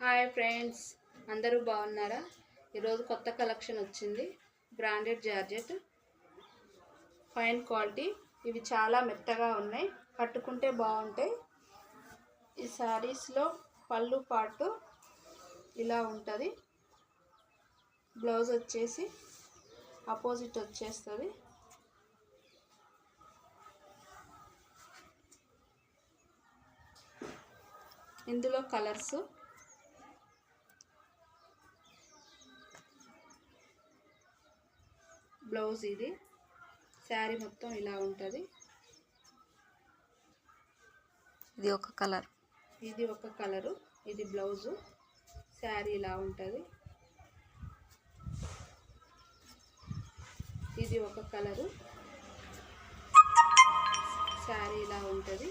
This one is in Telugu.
హాయ్ ఫ్రెండ్స్, అందరూ బాగున్నారా? ఈరోజు కొత్త కలెక్షన్ వచ్చింది. Branded georgette, fine quality. ఇవి చాలా మెత్తగా ఉన్నాయి, కట్టుకుంటే బాగుంటాయి. ఈ శారీస్లో పళ్ళు పాటు ఇలా ఉంటుంది. బ్లౌజ్ వచ్చేసి ఆపోజిట్ వచ్చేస్తుంది. ఇందులో కలర్స్ బ్లౌజ్ ఇది. శారీ మొత్తం ఇలా ఉంటుంది. ఇది ఒక కలర్, ఇది ఒక కలరు. ఇది బ్లౌజు. శారీ ఇలా ఉంటుంది. ఇది ఒక కలరు. శారీ ఇలా ఉంటుంది.